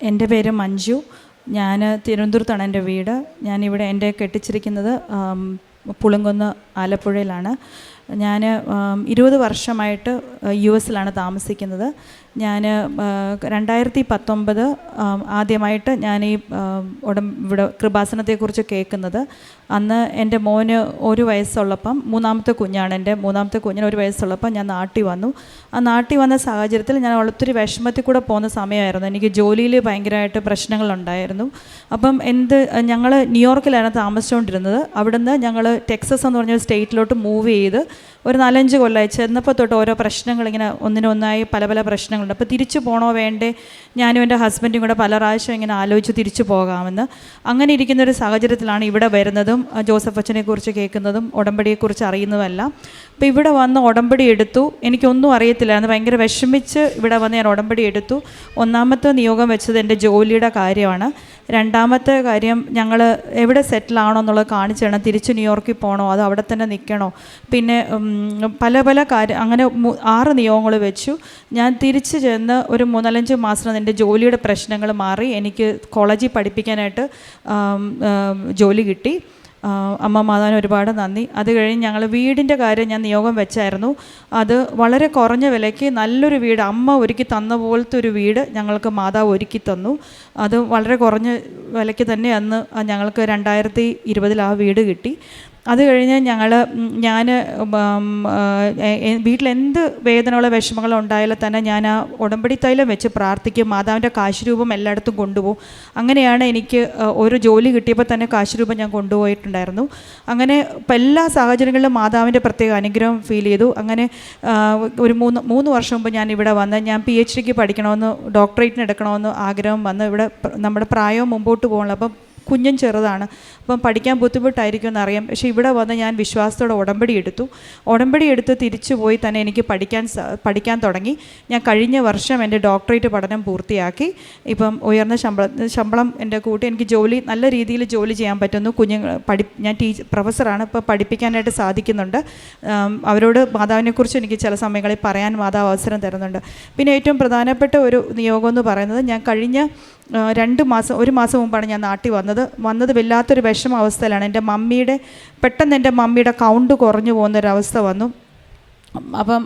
എൻ്റെ പേര് മഞ്ജു. ഞാൻ തിരുവനന്തപുരത്താണ് എൻ്റെ വീട്. ഞാനിവിടെ എൻ്റെ കെട്ടിച്ചിരിക്കുന്നത് പുളുങ്കുന്ന് ആലപ്പുഴയിലാണ്. ഞാൻ 20 വർഷമായിട്ട് US താമസിക്കുന്നത്. ഞാൻ 2019 ആദ്യമായിട്ട് ഞാൻ ഈ ഇവിടെ കൃപാസനത്തെക്കുറിച്ച് കേൾക്കുന്നത്. അന്ന് എൻ്റെ മോന് 1 വയസ്സുള്ളപ്പം, മൂന്നാമത്തെ കുഞ്ഞാണ് എൻ്റെ, മൂന്നാമത്തെ കുഞ്ഞിന് 1 വയസ്സുള്ളപ്പം ഞാൻ നാട്ടിൽ വന്നു. ആ നാട്ടിൽ വന്ന സാഹചര്യത്തിൽ ഞാൻ ഒത്തിരി വിഷമത്തിൽ കൂടെ പോകുന്ന സമയമായിരുന്നു. എനിക്ക് ജോലിയിൽ ഭയങ്കരമായിട്ട് പ്രശ്നങ്ങളുണ്ടായിരുന്നു. അപ്പം ഞങ്ങൾ ന്യൂയോർക്കിലാണ് താമസിച്ചുകൊണ്ടിരുന്നത്. അവിടുന്ന് ഞങ്ങൾ ടെക്സസ് എന്ന് പറഞ്ഞ സ്റ്റേറ്റിലോട്ട് മൂവ് ചെയ്ത് ഒരു 4-5 കൊല്ലമായി. ചെന്നപ്പോൾ തൊട്ട് ഓരോ പ്രശ്നങ്ങൾ ഇങ്ങനെ ഒന്നിനൊന്നായി പല പല പ്രശ്നങ്ങളുണ്ട്. അപ്പോൾ തിരിച്ചു പോകണോ വേണ്ടേ, ഞാനും എൻ്റെ ഹസ്ബൻഡും കൂടെ പല പ്രാവശ്യം ഇങ്ങനെ ആലോചിച്ച് തിരിച്ചു പോകാമെന്ന്. അങ്ങനെ ഇരിക്കുന്നൊരു സാഹചര്യത്തിലാണ് ഇവിടെ വരുന്നതും ജോസഫ് അച്ഛനെക്കുറിച്ച് കേൾക്കുന്നതും ഉടമ്പടിയെക്കുറിച്ച് അറിയുന്നതുമെല്ലാം. അപ്പോൾ ഇവിടെ വന്ന് ഉടമ്പടി എടുത്തു. എനിക്കൊന്നും അറിയത്തില്ലായിരുന്നു. ഭയങ്കര വിഷമിച്ച് ഇവിടെ വന്ന് ഞാൻ ഉടമ്പടി എടുത്തു. ഒന്നാമത്തെ നിയോഗം വെച്ചത് എൻ്റെ ജോലിയുടെ കാര്യമാണ്. രണ്ടാമത്തെ കാര്യം, ഞങ്ങൾ എവിടെ സെറ്റിലാണോ എന്നുള്ളത് കാണിച്ചു തരണം. തിരിച്ച് ന്യൂയോർക്കിൽ പോകണോ അതോ അവിടെ തന്നെ നിൽക്കണോ. പിന്നെ പല പല കാര്യം, അങ്ങനെ 6 നിയോഗങ്ങൾ വെച്ചു. ഞാൻ തിരിച്ച് ചെന്ന് ഒരു 3-4 മാസം എൻ്റെ ജോലിയുടെ പ്രശ്നങ്ങൾ മാറി. എനിക്ക് കോളേജിൽ പഠിപ്പിക്കാനായിട്ട് ജോലി കിട്ടി. അമ്മ മാതാവിന് ഒരുപാട് നന്ദി. അത് കഴിഞ്ഞ് ഞങ്ങൾ വീടിൻ്റെ കാര്യം ഞാൻ നിയോഗം വെച്ചായിരുന്നു. അത് വളരെ കുറഞ്ഞ വിലയ്ക്ക് നല്ലൊരു വീട്, അമ്മ ഒരുക്കി തന്ന പോലത്തെ ഒരു വീട് ഞങ്ങൾക്ക് മാതാവ് ഒരുക്കി തന്നു. അത് വളരെ കുറഞ്ഞ വിലയ്ക്ക് തന്നെ അന്ന് ഞങ്ങൾക്ക് 2020 ആ വീട് കിട്ടി. അത് കഴിഞ്ഞ് ഞാൻ വീട്ടിലെന്ത് വേദനകളോ വിഷമങ്ങളോ ഉണ്ടായാലും തന്നെ ഞാൻ ആ ഉടമ്പടി തൈലം വെച്ച് പ്രാർത്ഥിക്കും. മാതാവിൻ്റെ കാശുരൂപം എല്ലായിടത്തും കൊണ്ടുപോകും. അങ്ങനെയാണ് എനിക്ക് ഒരു ജോലി കിട്ടിയപ്പോൾ തന്നെ കാശുരൂപം ഞാൻ കൊണ്ടുപോയിട്ടുണ്ടായിരുന്നു. അങ്ങനെ ഇപ്പം എല്ലാ സാഹചര്യങ്ങളിലും മാതാവിൻ്റെ പ്രത്യേക അനുഗ്രഹം ഫീൽ ചെയ്തു. അങ്ങനെ ഒരു 3 വർഷം മുമ്പ് ഞാൻ ഇവിടെ വന്ന് ഞാൻ PhDക്ക് പഠിക്കണമെന്ന്, ഡോക്ടറേറ്റിന് എടുക്കണമെന്ന് ആഗ്രഹം വന്ന്. ഇവിടെ നമ്മുടെ പ്രായവും മുമ്പോട്ട് പോകണല്ലോ. അപ്പം കുഞ്ഞും ചെറുതാണ്, അപ്പം പഠിക്കാൻ ബുദ്ധിമുട്ടായിരിക്കും എന്നറിയാം. പക്ഷേ ഇവിടെ വന്ന് ഞാൻ വിശ്വാസത്തോടെ ഉടമ്പടി എടുത്ത് തിരിച്ചു പോയി തന്നെ എനിക്ക് പഠിക്കാൻ തുടങ്ങി. ഞാൻ കഴിഞ്ഞ വർഷം എൻ്റെ ഡോക്ടറേറ്റ് പഠനം പൂർത്തിയാക്കി. ഇപ്പം ഉയർന്ന ശമ്പളം എൻ്റെ കൂട്ടി എനിക്ക് നല്ല രീതിയിൽ ജോലി ചെയ്യാൻ പറ്റുന്നു. ഞാൻ പ്രൊഫസറാണ്. ഇപ്പോൾ പഠിപ്പിക്കാനായിട്ട് സാധിക്കുന്നുണ്ട്. അവരോട് മാതാവിനെക്കുറിച്ച് എനിക്ക് ചില സമയങ്ങളിൽ പറയാൻ മാതാവ് അവസരം തരുന്നുണ്ട്. പിന്നെ ഏറ്റവും പ്രധാനപ്പെട്ട ഒരു നിയോഗം എന്ന് പറയുന്നത്, ഞാൻ കഴിഞ്ഞ 1 മാസം മുമ്പാണ് ഞാൻ നാട്ടിൽ വന്നത് വല്ലാത്തൊരു വിഷമ അവസ്ഥയിലാണ്. പെട്ടെന്ന് എൻ്റെ മമ്മിയുടെ കൗണ്ട് കുറഞ്ഞു പോകുന്നൊരവസ്ഥ വന്നു. അപ്പം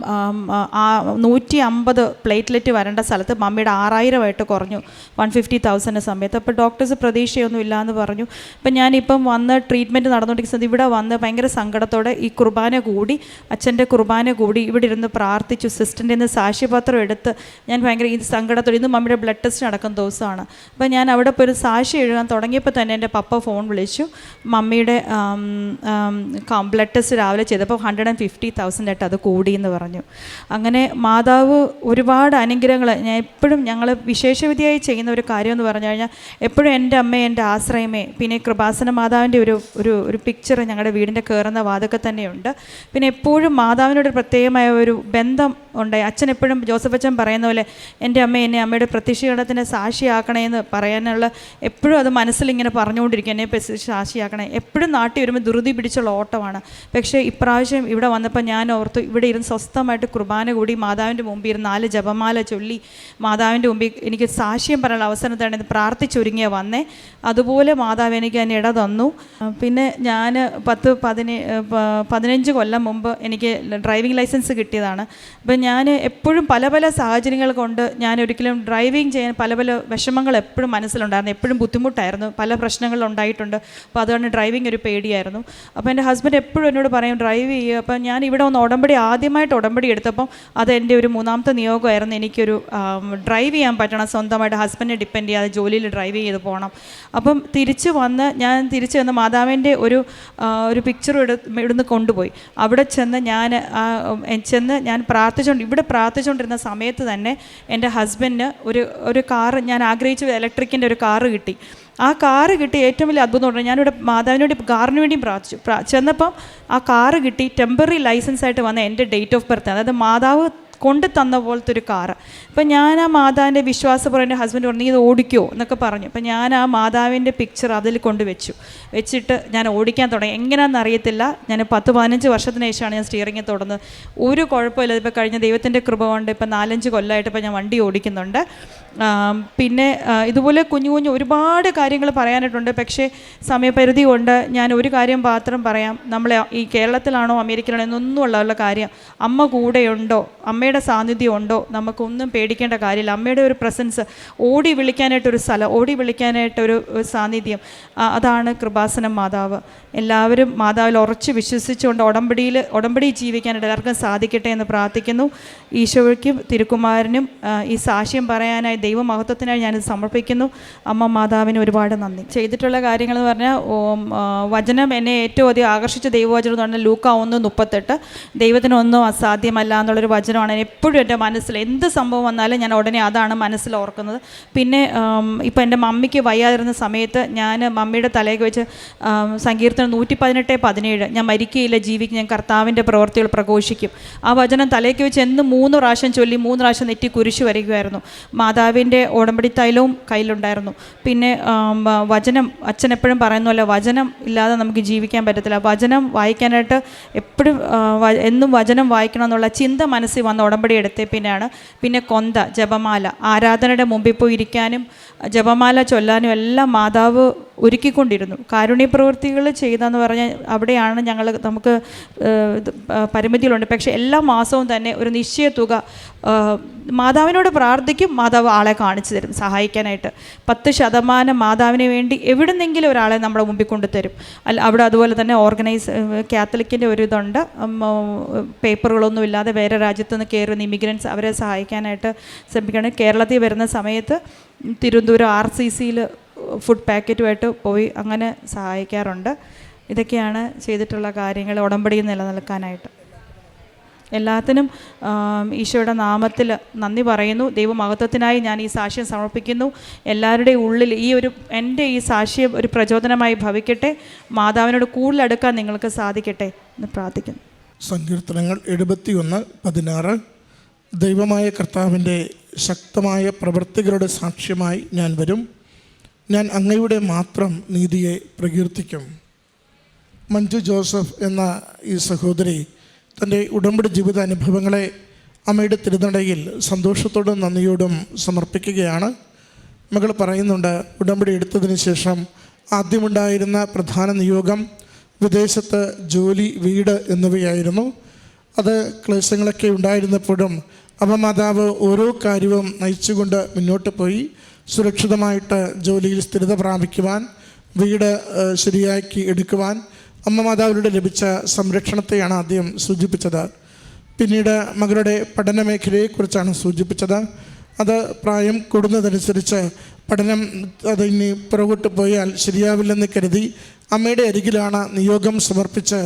150 പ്ലേറ്റ്ലെറ്റ് വരേണ്ട സ്ഥലത്ത് മമ്മിയുടെ 6000 കുറഞ്ഞു, 150,000 സമയത്ത്. അപ്പോൾ ഡോക്ടേഴ്സ് പ്രതീക്ഷയൊന്നും ഇല്ലയെന്ന് പറഞ്ഞു. അപ്പം ഞാനിപ്പം വന്ന് ട്രീറ്റ്മെൻറ്റ് നടന്നുകൊണ്ടിരിക്കുന്നത്, ഇവിടെ വന്ന് ഭയങ്കര സങ്കടത്തോടെ ഈ അച്ഛൻ്റെ കുർബാന കൂടി ഇവിടെ ഇരുന്ന് പ്രാർത്ഥിച്ചു. സിസ്റ്ററിൻ്റെ നിന്ന് സാക്ഷ്യപത്രം എടുത്ത് ഞാൻ ഭയങ്കര ഈ സങ്കടത്തോടെ, ഇന്ന് മമ്മിയുടെ ബ്ലഡ് ടെസ്റ്റ് നടക്കുന്ന ദിവസമാണ്. അപ്പം ഞാൻ അവിടെ പോയി ഒരു സാക്ഷി എഴുതാൻ തുടങ്ങിയപ്പോൾ തന്നെ എൻ്റെ പപ്പ ഫോൺ വിളിച്ചു. മമ്മിയുടെ ബ്ലഡ് ടെസ്റ്റ് രാവിലെ ചെയ്തപ്പോൾ 150,000 ആയിട്ട് അത് കൂടിയെന്ന് പറഞ്ഞു. അങ്ങനെ മാതാവ് ഒരുപാട് അനുഗ്രഹങ്ങൾ. ഞാൻ എപ്പോഴും ഞങ്ങൾ വിശേഷവിധിയായി ചെയ്യുന്ന ഒരു കാര്യം എന്ന് പറഞ്ഞു കഴിഞ്ഞാൽ, എപ്പോഴും എൻ്റെ അമ്മയെ, എൻ്റെ ആശ്രയമേ. പിന്നെ കൃപാസന മാതാവിൻ്റെ ഒരു പിക്ചർ ഞങ്ങളുടെ വീടിൻ്റെ കയറുന്ന വാതൊക്കെ തന്നെയുണ്ട്. പിന്നെ എപ്പോഴും മാതാവിനോട് പ്രത്യേകമായ ഒരു ബന്ധം ഉണ്ടായി. അച്ഛൻ എപ്പോഴും, ജോസഫ് അച്ഛൻ പറയുന്ന പോലെ, എൻ്റെ എന്നെ അമ്മയുടെ പ്രത്യക്ഷീകരണത്തിന് സാക്ഷിയാക്കണേന്ന് പറയാനുള്ള, എപ്പോഴും അത് മനസ്സിലിങ്ങനെ പറഞ്ഞുകൊണ്ടിരിക്കും, എന്നെ സാക്ഷിയാക്കണേ. എപ്പോഴും നാട്ടിൽ വരുമ്പോൾ ധൃതി പിടിച്ചുള്ള ഓട്ടമാണ്. പക്ഷേ ഇപ്രാവശ്യം ഇവിടെ വന്നപ്പോൾ ഞാൻ ഓർത്തു, ഇവിടെ ഇരുന്ന് സ്വസ്ഥമായിട്ട് കുർബാന കൂടി മാതാവിൻ്റെ മുമ്പിൽ ഇരുന്ന് 4 ജപമാല ചൊല്ലി മാതാവിൻ്റെ മുമ്പിൽ എനിക്ക് സാക്ഷ്യം പറയാനുള്ള അവസരം തന്നെ പ്രാർത്ഥിച്ചൊരുങ്ങിയ വന്നേ. അതുപോലെ മാതാവ് എനിക്ക് അതിന് ഇട തന്നു. പിന്നെ ഞാൻ 15 കൊല്ലം മുമ്പ് എനിക്ക് ഡ്രൈവിംഗ് ലൈസൻസ് കിട്ടിയതാണ്. അപ്പം ഞാൻ എപ്പോഴും പല പല സാഹചര്യങ്ങൾ കൊണ്ട് ഞാൻ ഒരിക്കലും ഡ്രൈവിംഗ് ചെയ്യാൻ പല വിഷമങ്ങൾ എപ്പോഴും മനസ്സിലുണ്ടായിരുന്നു. എപ്പോഴും ബുദ്ധിമുട്ടായിരുന്നു, പല പ്രശ്നങ്ങളുണ്ടായിട്ടുണ്ട്. അപ്പോൾ അതുകൊണ്ട് ഡ്രൈവിംഗ് ഒരു പേടിയായിരുന്നു. അപ്പോൾ എൻ്റെ ഹസ്ബൻഡ് എപ്പോഴും എന്നോട് പറയും ഡ്രൈവ് ചെയ്യുക. അപ്പം ഞാൻ ഇവിടെ ഒന്ന് ആദ്യമായിട്ട് ഉടമ്പടി എടുത്തപ്പം അത് എൻ്റെ ഒരു 3ാമത്തെ നിയോഗമായിരുന്നു. എനിക്കൊരു ഡ്രൈവ് ചെയ്യാൻ പറ്റണം, സ്വന്തമായിട്ട് ഹസ്ബൻഡിനെ ഡിപ്പെൻഡ് ചെയ്യാതെ ജോലിയിൽ ഡ്രൈവ് ചെയ്ത് പോകണം. അപ്പം തിരിച്ച് വന്ന് മാതാവിൻ്റെ ഒരു പിക്ചർ ഇവിടുന്ന് കൊണ്ടുപോയി. അവിടെ ചെന്ന് ഞാൻ പ്രാർത്ഥിച്ചുകൊണ്ടിരുന്ന സമയത്ത് തന്നെ എൻ്റെ ഹസ്ബൻഡിന് ഒരു കാറ്, ഞാൻ ആഗ്രഹിച്ച ഇലക്ട്രിക്കിൻ്റെ ഒരു കാറ് കിട്ടി. ആ കാറ് കിട്ടി. ഏറ്റവും വലിയ അത്ഭുതം പറഞ്ഞാൽ, ഞാനിവിടെ മാതാവിനോട് കാറിന് വേണ്ടിയും പ്രാർത്ഥിച്ചു. ചെന്നപ്പം ആ കാറ് കിട്ടി. ടെമ്പററി ലൈസൻസായിട്ട് വന്ന എൻ്റെ ഡേറ്റ് ഓഫ് ബർത്ത്, അതായത് മാതാവ് കൊണ്ട് തന്ന പോലത്തെ ഒരു കാറ്. അപ്പം ഞാൻ ആ മാതാവിൻ്റെ വിശ്വാസപൂർവ്വം എൻ്റെ ഹസ്ബൻഡ് പറഞ്ഞു, നീ ഇത് ഓടിക്കുമോ എന്നൊക്കെ പറഞ്ഞു. അപ്പം ഞാൻ ആ മാതാവിൻ്റെ പിക്ചർ അതിൽ കൊണ്ട് വെച്ചിട്ട് ഞാൻ ഓടിക്കാൻ തുടങ്ങി. എങ്ങനെയാണെന്ന് അറിയത്തില്ല. ഞാൻ 10-15 വർഷത്തിന് ശേഷമാണ് ഞാൻ സ്റ്റിയറിംഗ് തുടർന്നത്. ഒരു കുഴപ്പമില്ല. ഇപ്പോൾ കഴിഞ്ഞ ദൈവത്തിൻ്റെ കൃപ കൊണ്ട് ഇപ്പം 4-5 കൊല്ലമായിട്ട് ഇപ്പം ഞാൻ വണ്ടി ഓടിക്കുന്നുണ്ട്. പിന്നെ ഇതുപോലെ കുഞ്ഞു കുഞ്ഞു ഒരുപാട് കാര്യങ്ങൾ പറയാനായിട്ടുണ്ട്. പക്ഷേ സമയപരിധി കൊണ്ട് ഞാൻ ഒരു കാര്യം മാത്രം പറയാം. നമ്മൾ ഈ കേരളത്തിലാണോ അമേരിക്കയിലാണോ എന്നൊന്നുമുള്ള കാര്യം, അമ്മ കൂടെയുണ്ടോ, അമ്മയുടെ സാന്നിധ്യം ഉണ്ടോ, നമുക്കൊന്നും പേടിക്കേണ്ട കാര്യമില്ല. അമ്മയുടെ ഒരു പ്രസൻസ്, ഓടി വിളിക്കാനായിട്ടൊരു സ്ഥലം, ഓടി വിളിക്കാനായിട്ടൊരു അതാണ് കൃപാസനം മാതാവ്. എല്ലാവരും മാതാവിൽ ഉറച്ച് വിശ്വസിച്ചുകൊണ്ട് ഉടമ്പടി ജീവിക്കാനായിട്ട് എല്ലാവർക്കും സാധിക്കട്ടെ എന്ന് പ്രാർത്ഥിക്കുന്നു. ഈശോയ്ക്കും തിരുക്കുമാരനും ഈ സാക്ഷ്യം പറയാനായി ദൈവമഹത്വത്തിനായി ഞാനിത് സമർപ്പിക്കുന്നു. അമ്മ മാതാവിന് ഒരുപാട് നന്ദി. ചെയ്തിട്ടുള്ള കാര്യങ്ങളെന്ന് പറഞ്ഞാൽ, വചനം എന്നെ ഏറ്റവും അധികം ആകർഷിച്ച ദൈവവചനം എന്ന് പറഞ്ഞാൽ ലൂക്ക 1:38. ദൈവത്തിനൊന്നും അസാധ്യമല്ല എന്നുള്ളൊരു വചനമാണ് എപ്പോഴും എൻ്റെ മനസ്സിൽ. എന്ത് സംഭവം വന്നാലും ഞാൻ ഉടനെ അതാണ് മനസ്സിൽ ഓർക്കുന്നത്. പിന്നെ ഇപ്പോൾ എൻ്റെ മമ്മിക്ക് വയ്യാതിരുന്ന സമയത്ത് ഞാൻ മമ്മിയുടെ തലയ്ക്ക് വെച്ച് സങ്കീർത്തനം 118:17, ഞാൻ മരിക്കുകയില്ല ജീവിക്കും, ഞാൻ കർത്താവിൻ്റെ പ്രവൃത്തികൾ പ്രഘോഷിക്കും. ആ വചനം തലയ്ക്ക് വെച്ച് എന്ന് 3 പ്രാവശ്യം ചൊല്ലി 3 പ്രാവശ്യം നെറ്റി കുരിശ് വരയ്ക്കുമായിരുന്നു. മാതാവിൻ്റെ ഉടമ്പടി തൈലവും കയ്യിലുണ്ടായിരുന്നു. പിന്നെ വചനം, അച്ഛൻ എപ്പോഴും പറയുന്ന പോലെ വചനം ഇല്ലാതെ നമുക്ക് ജീവിക്കാൻ പറ്റത്തില്ല. വചനം വായിക്കാനായിട്ട് എപ്പോഴും എന്നും വചനം വായിക്കണം എന്നുള്ള ചിന്ത മനസ്സിൽ വന്ന ഉടമ്പടി എടുത്തേ പിന്നെ കൊന്ത, ജപമാല, ആരാധനയുടെ മുമ്പിൽ പോയി ഇരിക്കാനും ജപമാല ചൊല്ലാനും എല്ലാം മാതാവ് ഒരുക്കിക്കൊണ്ടിരുന്നു. കാരുണ്യ പ്രവൃത്തികൾ ചെയ്തെന്ന് പറഞ്ഞാൽ അവിടെയാണ് നമുക്ക് പരിമിതികളുണ്ട്. പക്ഷേ എല്ലാ മാസവും തന്നെ ഒരു നിശ്ചയ തുക മാതാവിനോട് പ്രാർത്ഥിക്കും. മാതാവ് ആളെ കാണിച്ചു തരും സഹായിക്കാനായിട്ട്. 10% മാതാവിന് വേണ്ടി എവിടുന്നെങ്കിലും ഒരാളെ നമ്മുടെ മുമ്പിൽ കൊണ്ടുതരും. അവിടെ അതുപോലെ തന്നെ കാത്തലിക്കിൻ്റെ ഒരു ഇതുണ്ട്, പേപ്പറുകളൊന്നും ഇല്ലാതെ വേറെ രാജ്യത്തു നിന്ന് കയറുന്ന ഇമിഗ്രൻസ്, അവരെ സഹായിക്കാനായിട്ട് ശ്രമിക്കണം. കേരളത്തിൽ വരുന്ന സമയത്ത് തിരുവനന്തപുരം RCCയിൽ ഫുഡ് പാക്കറ്റുമായിട്ട് പോയി അങ്ങനെ സഹായിക്കാറുണ്ട്. ഇതൊക്കെയാണ് ചെയ്തിട്ടുള്ള കാര്യങ്ങൾ ഉടമ്പടിയിൽ നിലനിൽക്കാനായിട്ട്. എല്ലാത്തിനും ഈശോയുടെ നാമത്തിൽ നന്ദി പറയുന്നു. ദൈവമഹത്വത്തിനായി ഞാൻ ഈ സാക്ഷ്യം സമർപ്പിക്കുന്നു. എല്ലാവരുടെയും ഉള്ളിൽ എൻ്റെ ഈ സാക്ഷ്യം ഒരു പ്രചോദനമായി ഭവിക്കട്ടെ. മാതാവിനോട് കൂടുതൽ അടുക്കാൻ നിങ്ങൾക്ക് സാധിക്കട്ടെ എന്ന് പ്രാർത്ഥിക്കുന്നു. സങ്കീർത്തനങ്ങൾ 71:16. ദൈവമായ കർത്താവിൻ്റെ ശക്തമായ പ്രവൃത്തികളുടെ സാക്ഷ്യമായി ഞാൻ വരും, ഞാൻ അങ്ങയുടെ മാത്രം നീതിയെ പ്രകീർത്തിക്കും. മഞ്ജു ജോസഫ് എന്ന ഈ സഹോദരി തൻ്റെ ഉടമ്പടി ജീവിത അനുഭവങ്ങളെ അമ്മയുടെ തിരുനടയിൽ സന്തോഷത്തോടും നന്ദിയോടും സമർപ്പിക്കുകയാണ്. മകൾ പറയുന്നുണ്ട്, ഉടമ്പടി എടുത്തതിന് ശേഷം ആദ്യമുണ്ടായിരുന്ന പ്രധാന നിയോഗം വിദേശത്ത് ജോലി, വീട് എന്നിവയായിരുന്നു. അത് ക്ലേശങ്ങളൊക്കെ ഉണ്ടായിരുന്നപ്പോഴും അമ്മ മാതാവ് ഓരോ കാര്യവും നയിച്ചുകൊണ്ട് മുന്നോട്ട് പോയി. സുരക്ഷിതമായിട്ട് ജോലിയിൽ സ്ഥിരത പ്രാപിക്കുവാൻ, വീട് ശരിയാക്കി എടുക്കുവാൻ അമ്മ മാതാവിലൂടെ ലഭിച്ച സംരക്ഷണത്തെയാണ് ആദ്യം സൂചിപ്പിച്ചത്. പിന്നീട് മകളുടെ പഠന മേഖലയെക്കുറിച്ചാണ് സൂചിപ്പിച്ചത്. അത് പ്രായം കൂടുന്നതനുസരിച്ച് പഠനം അതിന് പുറകോട്ട് പോയാൽ ശരിയാവില്ലെന്ന് കരുതി അമ്മയുടെ അരികിലാണ് നിയോഗം സമർപ്പിച്ച്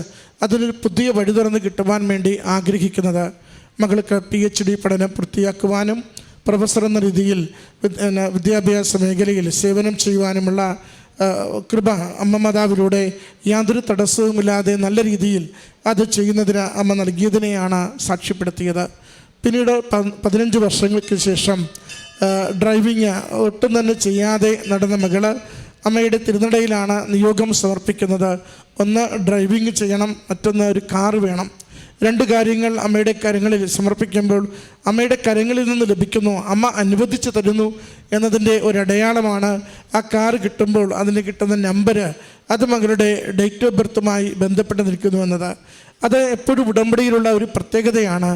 അതിനൊരു പുതിയ വഴി തുറന്ന് കിട്ടുവാൻ വേണ്ടി ആഗ്രഹിക്കുന്നത്. മകൾക്ക് PhD പഠനം പൂർത്തിയാക്കുവാനും പ്രൊഫസർ എന്ന രീതിയിൽ വിദ്യാഭ്യാസ മേഖലയിൽ സേവനം ചെയ്യുവാനുമുള്ള കൃപ അമ്മ മാതാവിലൂടെ യാതൊരു തടസ്സവുമില്ലാതെ നല്ല രീതിയിൽ അത് ചെയ്യുന്നതിന് അമ്മ നൽകിയതിനെയാണ് സാക്ഷ്യപ്പെടുത്തിയത്. പിന്നീട് 15 വർഷങ്ങൾക്ക് ശേഷം ഡ്രൈവിങ് ഒട്ടും തന്നെ ചെയ്യാതെ നടന്ന മകള് അമ്മയുടെ തിരുനടയിലാണ് നിയോഗം സമർപ്പിക്കുന്നത്. ഒന്ന് ഡ്രൈവിങ് ചെയ്യണം, മറ്റൊന്ന് ഒരു കാറ് വേണം. 2 കാര്യങ്ങൾ അമ്മയുടെ കരങ്ങളിൽ സമർപ്പിക്കുമ്പോൾ അമ്മയുടെ കരങ്ങളിൽ നിന്ന് ലഭിക്കുന്നു, അമ്മ അനുവദിച്ച് തരുന്നു എന്നതിൻ്റെ ഒരടയാളമാണ് ആ കാറ് കിട്ടുമ്പോൾ അതിന് കിട്ടുന്ന നമ്പർ, അത് മകളുടെ ഡേറ്റ് ഓഫ് ബർത്തുമായി ബന്ധപ്പെട്ട് നിൽക്കുന്നു എന്നത്. അത് എപ്പോഴും ഉടമ്പടിയിലുള്ള ഒരു പ്രത്യേകതയാണ്.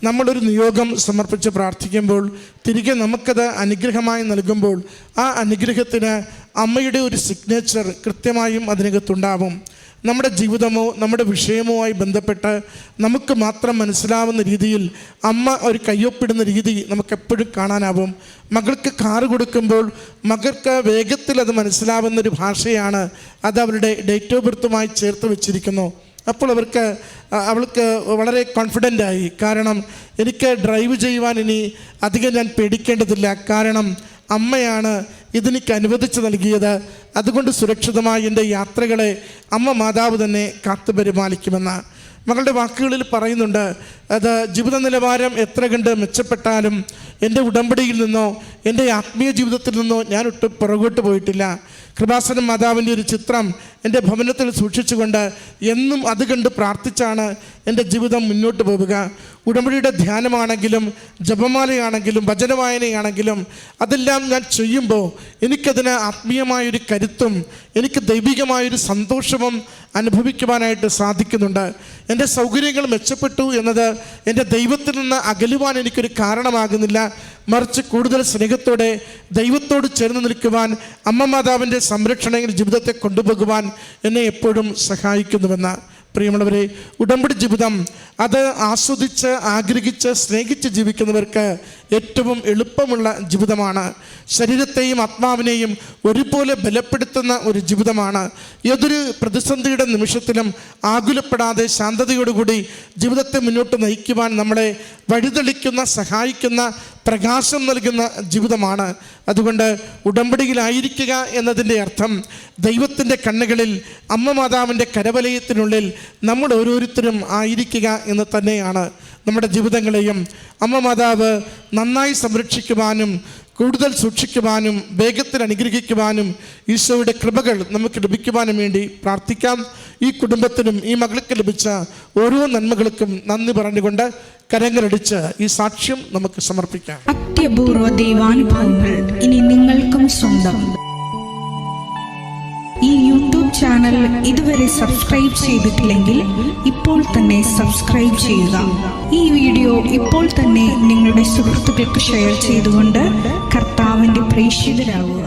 നമ്മളൊരു നിയോഗം സമർപ്പിച്ച് പ്രാർത്ഥിക്കുമ്പോൾ തിരികെ നമുക്കത് അനുഗ്രഹമായി നൽകുമ്പോൾ ആ അനുഗ്രഹത്തിന് അമ്മയുടെ ഒരു സിഗ്നേച്ചർ കൃത്യമായും അതിനകത്തുണ്ടാവും. നമ്മുടെ ജീവിതമോ നമ്മുടെ വിഷയമോ ആയി ബന്ധപ്പെട്ട് നമുക്ക് മാത്രം മനസ്സിലാവുന്ന രീതിയിൽ അമ്മ ഒരു കയ്യൊപ്പിടുന്ന രീതി നമുക്കെപ്പോഴും കാണാനാവും. മകൾക്ക് കാറ് കൊടുക്കുമ്പോൾ മകൾക്ക് വേഗത്തിൽ അത് മനസ്സിലാവുന്നൊരു ഭാഷയാണ്. അത് അവരുടെ ഡേറ്റ് ഓഫ് ബർത്തുമായി ചേർത്ത് വെച്ചിരിക്കുന്നു. അപ്പോൾ അവൾക്ക് വളരെ കോൺഫിഡൻ്റായി. കാരണം എനിക്ക് ഡ്രൈവ് ചെയ്യുവാൻ ഇനി അധികം ഞാൻ പേടിക്കേണ്ടതില്ല, കാരണം അമ്മയാണ് ഇതെനിക്ക് അനുവദിച്ച് നൽകിയത്. അതുകൊണ്ട് സുരക്ഷിതമായി എൻ്റെ യാത്രകളെ അമ്മ മാതാവ് തന്നെ കാത്തു പരിപാലിക്കുമെന്ന്. മകളുടെ വാക്കുകളിൽ പറയുന്നുണ്ട്, അത് ജീവിത നിലവാരം എത്ര കണ്ട് മെച്ചപ്പെട്ടാലും എൻ്റെ ഉടമ്പടിയിൽ നിന്നോ എൻ്റെ ആത്മീയ ജീവിതത്തിൽ നിന്നോ ഞാൻ ഒട്ടും പുറകോട്ട് പോയിട്ടില്ല. കൃപാസനം മാതാവിൻ്റെ ഒരു ചിത്രം എൻ്റെ ഭവനത്തിൽ സൂക്ഷിച്ചുകൊണ്ട് എന്നും അത് കണ്ട് പ്രാർത്ഥിച്ചാണ് എൻ്റെ ജീവിതം മുന്നോട്ട് പോവുക. ഉടമ്പടിയുടെ ധ്യാനമാണെങ്കിലും ജപമാലയാണെങ്കിലും വചനവായനയാണെങ്കിലും അതെല്ലാം ഞാൻ ചെയ്യുമ്പോൾ എനിക്കതിന് ആത്മീയമായൊരു കരുത്തും എനിക്ക് ദൈവികമായൊരു സന്തോഷവും അനുഭവിക്കുവാനായിട്ട് സാധിക്കുന്നുണ്ട്. എൻ്റെ സൗകര്യങ്ങൾ മെച്ചപ്പെട്ടു എന്നത് എൻ്റെ ദൈവത്തിൽ നിന്ന് അകലുവാൻ എനിക്കൊരു കാരണമാകുന്നില്ല. മറിച്ച് കൂടുതൽ സ്നേഹത്തോടെ ദൈവത്തോട് ചേർന്ന് നിൽക്കുവാൻ അമ്മ മാതാവിൻ്റെ സംരക്ഷണയിൽ ജീവിതത്തെ കൊണ്ടുപോകുവാൻ എന്നെ എപ്പോഴും സഹായിക്കുന്നുവെന്ന്. പ്രിയമുള്ളവരെ, ഉടമ്പടി ജീവിതം അത് ആസ്വദിച്ച് ആഗ്രഹിച്ച് സ്നേഹിച്ച് ജീവിക്കുന്നവർക്ക് ഏറ്റവും എളുപ്പമുള്ള ജീവിതമാണ്. ശരീരത്തെയും ആത്മാവിനെയും ഒരുപോലെ ബലപ്പെടുത്തുന്ന ഒരു ജീവിതമാണ്. ഏതൊരു പ്രതിസന്ധിയുടെ നിമിഷത്തിലും ആകുലപ്പെടാതെ ശാന്തതയോടുകൂടി ജീവിതത്തെ മുന്നോട്ട് നയിക്കുവാൻ നമ്മളെ വഴിതെളിക്കുന്ന സഹായിക്കുന്ന പ്രകാശം നൽകുന്ന ജീവിതമാണ്. അതുകൊണ്ട് ഉടമ്പടിയിലായിരിക്കുക എന്നതിൻ്റെ അർത്ഥം ദൈവത്തിൻ്റെ കണ്ണുകളിൽ അമ്മ മാതാവിൻ്റെ കരവലയത്തിനുള്ളിൽ നമ്മൾ ഓരോരുത്തരും ആയിരിക്കുക എന്ന് തന്നെയാണ്. നമ്മുടെ ജീവിതങ്ങളെയും അമ്മ മാതാവ് നന്നായി സംരക്ഷിക്കുവാനും കൂടുതൽ സൂക്ഷിക്കുവാനും വേഗത്തിൽ അനുഗ്രഹിക്കുവാനും ഈശോയുടെ കൃപകൾ നമുക്ക് ലഭിക്കുവാനും വേണ്ടി പ്രാർത്ഥിക്കാം. ഈ കുടുംബത്തിനും ഈ മകൾക്ക് ലഭിച്ച ഓരോ നന്മകൾക്കും നന്ദി പറഞ്ഞുകൊണ്ട് കരങ്ങളടിച്ച് ഈ സാക്ഷ്യം നമുക്ക് സമർപ്പിക്കാം. അത്യപൂർവ ദൈവാനുഭവങ്ങൾ ഇനി നിങ്ങൾക്കും സ്വന്തം. ഈ യൂട്യൂബ് ചാനൽ ഇതുവരെ സബ്സ്ക്രൈബ് ചെയ്തിട്ടില്ലെങ്കിൽ ഇപ്പോൾ തന്നെ സബ്സ്ക്രൈബ് ചെയ്യുക. ഈ വീഡിയോ ഇപ്പോൾ തന്നെ നിങ്ങളുടെ സുഹൃത്തുക്കൾക്ക് ഷെയർ ചെയ്തുകൊണ്ട് കർത്താവിൻ്റെ പ്രേക്ഷിതരാകുക.